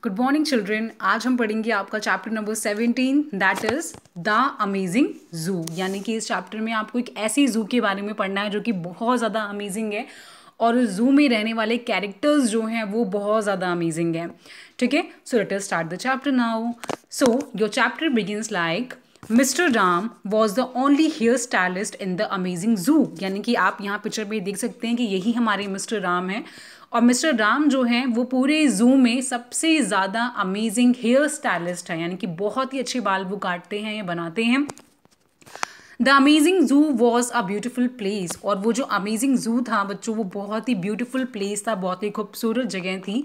Good morning children. आज हम पढ़ेंगे आपका chapter number 17 that is the amazing zoo. यानी कि इस चैप्टर में आपको एक ऐसी जू के बारे में पढ़ना है जो कि बहुत ज़्यादा अमेजिंग है और उस जू में रहने वाले कैरेक्टर्स जो हैं वो बहुत ज़्यादा अमेजिंग हैं। ठीक है, so let us start the chapter now. So your chapter begins like mister Ram was the only hair stylist in the amazing zoo. यानी कि आप यहाँ पिक्चर में देख सकते हैं कि यही हमारे मिस्टर राम हैं और मिस्टर राम जो हैं वो पूरे जू में सबसे ज़्यादा अमेजिंग हेयर स्टाइलिस्ट हैं। यानी कि बहुत ही अच्छे बाल वो काटते हैं या बनाते हैं। द अमेजिंग जू वॉज अ ब्यूटिफुल प्लेस। और वो जो अमेजिंग जू था बच्चों वो बहुत ही ब्यूटिफुल प्लेस था, बहुत ही खूबसूरत जगह थी।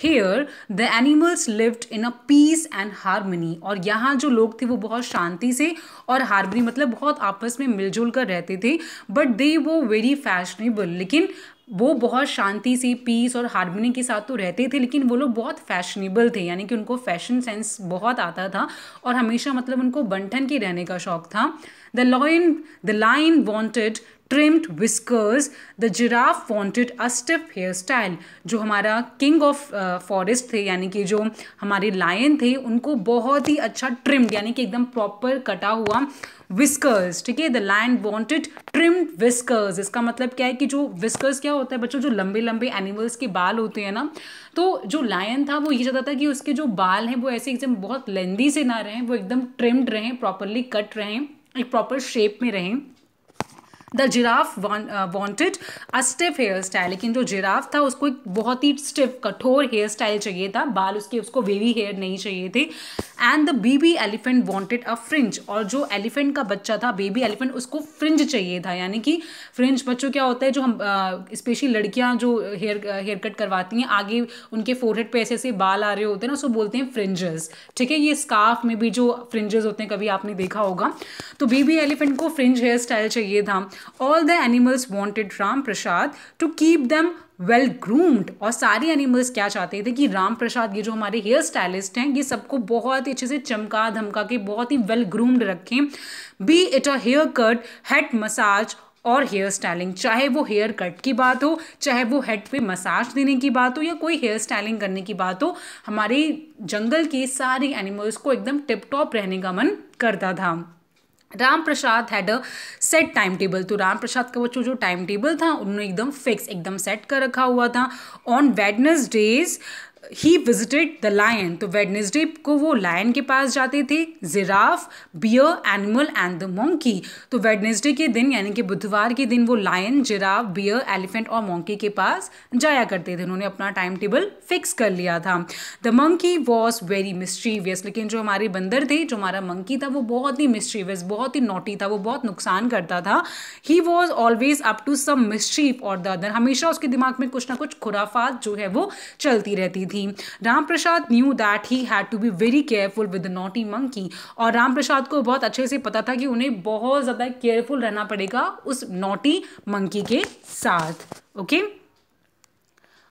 Here the animals lived in a peace and harmony। और यहाँ जो लोग थे वो बहुत शांति से और हार्मनी मतलब बहुत आपस में मिलजुल कर रहते थे। बट दे वो वेरी फैशनेबल, लेकिन वो बहुत शांति से पीस और हार्मनी के साथ तो रहते थे लेकिन वो लोग बहुत फैशनेबल थे। यानी कि उनको फैशन सेंस बहुत आता था और हमेशा मतलब उनको बंठन के रहने का शौक था। The lion wanted trimmed whiskers, the giraffe wanted a stiff hairstyle। जो हमारा किंग ऑफ फॉरेस्ट थे यानी कि जो हमारे लायन थे उनको बहुत ही अच्छा ट्रिम्ड यानी कि एकदम प्रॉपर कटा हुआ विस्कर्स। ठीक है, the lion wanted trimmed whiskers. इसका मतलब क्या है कि जो विस्कर्स क्या होता है बच्चों, जो लंबे लंबे एनिमल्स के बाल होते हैं ना, तो जो लायन था वो ये चाहता था कि उसके जो बाल हैं वो ऐसे एकदम बहुत लेंदी से ना रहें, वो एकदम ट्रिम्ड रहें, प्रॉपरली कट रहें, एक प्रॉपर शेप में रहें। The giraffe wanted a stiff hair style. लेकिन जो जिराफ था उसको एक बहुत ही स्टिफ कठोर हेयर स्टाइल चाहिए था, बाल उसको वेवी हेयर नहीं चाहिए थे। And the baby elephant wanted a fringe. और जो एलिफेंट का बच्चा था बेबी एलिफेंट उसको फ्रिंज चाहिए था। यानी कि फ्रिंज बच्चों क्या होता है, जो हम स्पेशली लड़कियां जो हेयर कट करवाती हैं आगे उनके फोरहेड पे ऐसे ऐसे बाल आ रहे होते हैं ना, उसको बोलते हैं फ्रिंजेस। ठीक है, ये स्कार्फ में भी जो फ्रिंजेस होते हैं कभी आपने देखा होगा। तो बेबी एलिफेंट को फ्रिंज हेयर स्टाइल चाहिए था। All the animals wanted Ram Prasad to keep them well groomed। और सारे एनिमल्स क्या चाहते थे कि राम प्रसाद ये जो हमारे हेयर स्टाइलिस्ट हैं ये सबको बहुत ही अच्छे से चमका धमका के बहुत ही वेल ग्रूम्ड रखें। Be it a hair cut, head massage और हेयर स्टाइलिंग। चाहे वो हेयर कट की बात हो, चाहे वो हेड पे मसाज देने की बात हो या कोई हेयर स्टाइलिंग करने की बात हो, हमारे जंगल के सारे एनिमल्स को एकदम टिप टॉप रहने का मन करता था। Ram Prasad had a set time table. तो राम प्रसाद का वो जो टाइम टेबल था उन्होंने एकदम फिक्स एकदम सेट कर रखा हुआ था। On Wednesdays he visited the lion. तो वेडनेसडे को वो लायन के पास जाते थे, giraffe, bear, animal and the monkey. तो वेडनेसडे के दिन यानी कि बुधवार के दिन वो लायन, जिराफ, बियर, एलिफेंट और मंकी के पास जाया करते थे। उन्होंने अपना टाइम टेबल फिक्स कर लिया था। The monkey was very mischievous. लेकिन जो हमारे बंदर थे, जो हमारा मंकी था वो बहुत ही मिस्चीवियस, बहुत ही नॉटी था, वो बहुत नुकसान करता था। He was always up to some mischief और द अदर। हमेशा उसके दिमाग में कुछ ना कुछ खुराफात जो है वो चलती रहती थी। Ram Prasad knew that he had to be very careful with the naughty monkey. और राम प्रसाद को बहुत अच्छे से पता था कि उन्हें बहुत ज़्यादा केयरफुल रहना पड़ेगा उस नॉटी मंकी के साथ। Okay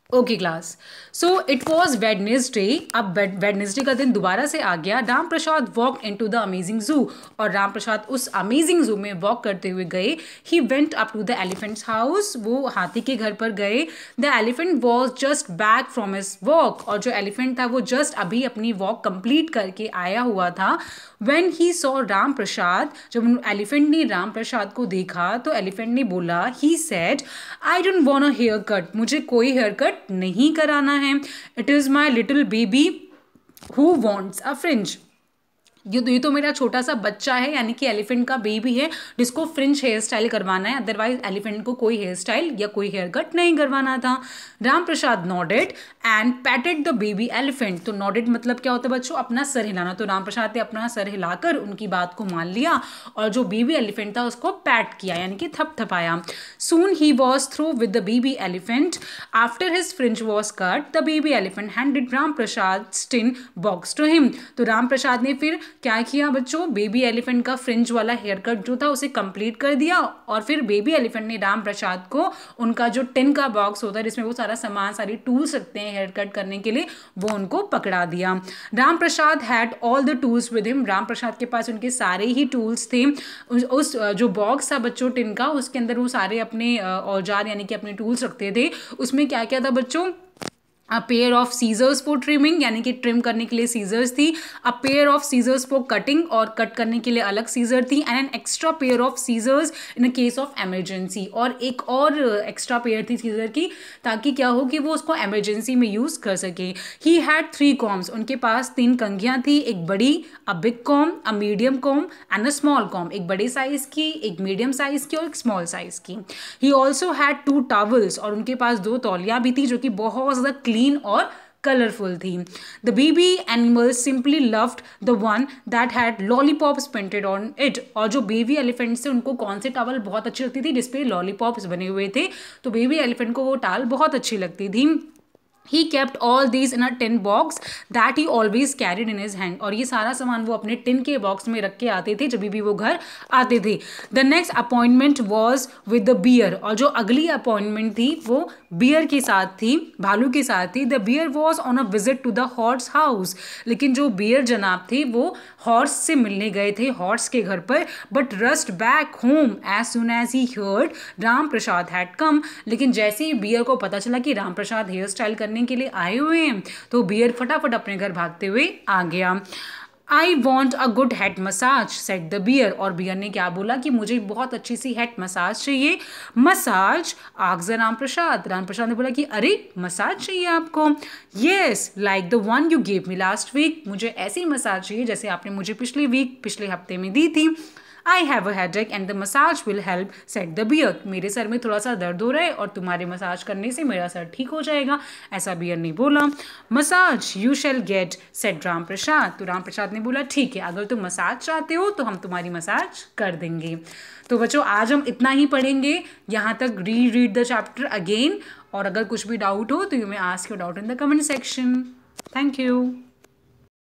okay class, so it was Wednesday. अब वेडनेसडे का दिन दोबारा से आ गया। Ram Prasad walk into the amazing zoo. और राम प्रसाद उस अमेजिंग जू में वॉक करते हुए गए। He went up to the elephant's house. वो हाथी के घर पर गए। The elephant was just back from his walk. और जो एलिफेंट था वो जस्ट अभी अपनी वॉक कंप्लीट करके आया हुआ था। When he saw Ram Prasad, जब एलिफेंट ने राम प्रसाद को देखा तो एलिफेंट ने बोला, he said, I don't want a hair cut. मुझे कोई हेयर कट नहीं कराना है। It is my little baby who wants a fringe. ये तो मेरा छोटा सा बच्चा है यानी कि एलिफेंट का बेबी है जिसको फ्रिंज हेयर स्टाइल करवाना है, अदरवाइज एलिफेंट को कोई हेयर स्टाइल या कोई हेयर कट नहीं करवाना था। Ram Prasad nodded and patted the baby elephant. तो नॉडेड मतलब क्या होता है बच्चों, अपना सर हिलाना। तो राम प्रसाद ने अपना सर हिलाकर उनकी बात को मान लिया और जो बेबी एलिफेंट था उसको पैट किया यानी कि थपथपाया। Soon he was through with the baby elephant. After his fringe was cut the baby elephant handed Ram Prasad tin box to him. तो राम प्रसाद ने फिर क्या किया बच्चों, बेबी एलिफेंट का फ्रिंज वाला हेयर कट जो था उसे कंप्लीट कर दिया और फिर बेबी एलिफेंट ने राम प्रसाद को उनका जो टिन का बॉक्स होता है जिसमें वो सारा सामान, सारी टूल्स रखते हैं हेयर कट करने के लिए, वो उनको पकड़ा दिया। Ram Prasad had all the tools with him. Ram Prasad के पास उनके सारे ही टूल्स थे। उस जो बॉक्स था बच्चों टिन का, उसके अंदर वो सारे अपने औजार यानी कि अपने टूल्स रखते थे। उसमें क्या क्या था बच्चों, a pair of scissors for trimming, यानी कि ट्रिम करने के लिए सीजर्स थी, a pair of scissors for cutting, और कट करने के लिए अलग सीजर थी, and an extra pair of scissors in a case of emergency, और एक और एक्स्ट्रा पेयर थी सीजर की, ताकि क्या हो कि वो उसको एमरजेंसी में यूज़ कर सके। ही हैड 3 कॉम्स, उनके पास 3 कंघियाँ थी, एक बड़ी, a big com, a medium com and a small com, एक बड़े साइज़ की, एक मीडियम साइज़ की और एक स्मॉल साइज़ की। ही ऑल्सो हैड 2 टॉवल्स, और उनके पास 2 तौलियाँ भी थी जो कि बहुत ज़्यादा क्लीन और कलरफुल थी। The baby animal simply loved the one that had lollipops painted on it, और जो बेबी एलिफेंट से उनको कौन से टॉवल बहुत अच्छी लगती थी जिसपे लॉलीपॉप्स बने हुए थे, तो बेबी एलिफेंट को वो टॉवल बहुत अच्छी लगती थी। He kept all these in a tin box that he always carried in his hand, और ये सारा सामान वो अपने टिन के बॉक्स में रख के आते थे जब भी वो घर आते थे। The next appointment was with the bear, और जो अगली अपॉइंटमेंट थी वो बियर के साथ थी, भालू के साथ थी। The bear was on a visit to the horse house, लेकिन जो बियर जनाब थे वो हॉर्स से मिलने गए थे, हॉर्स के घर पर, but rushed back home as soon as he heard Ram Prasad had come, लेकिन जैसे ही बियर को पता चला कि राम प्रसाद हेयर स्टाइल करने के लिए आए हुए हैं, तो बियर फटाफट अपने घर भागते हुए आ गया। I want a good head massage said the bear, और बियर ने क्या बोला कि मुझे बहुत अच्छी सी हेड मसाज चाहिए। मसाज आग्ज़ राम प्रसाद, राम प्रसाद ने बोला कि अरे मसाज चाहिए आपको। Yes like the one you gave me last week, मुझे ऐसी मसाज चाहिए जैसे आपने मुझे पिछले हफ्ते में दी थी। I have a headache and the massage will help said the bear, मेरे सर में थोड़ा सा दर्द हो रहा है और तुम्हारे मसाज करने से मेरा सर ठीक हो जाएगा, ऐसा बियर ने बोला। Massage you shall get set Ram Prasad, तो राम प्रसाद ने बोला ठीक है, अगर तुम मसाज चाहते हो तो हम तुम्हारी मसाज कर देंगे। तो बच्चों आज हम इतना ही पढ़ेंगे, यहाँ तक रीड द चैप्टर अगेन, और अगर कुछ भी डाउट हो तो you may ask your doubt in the comment section. Thank you.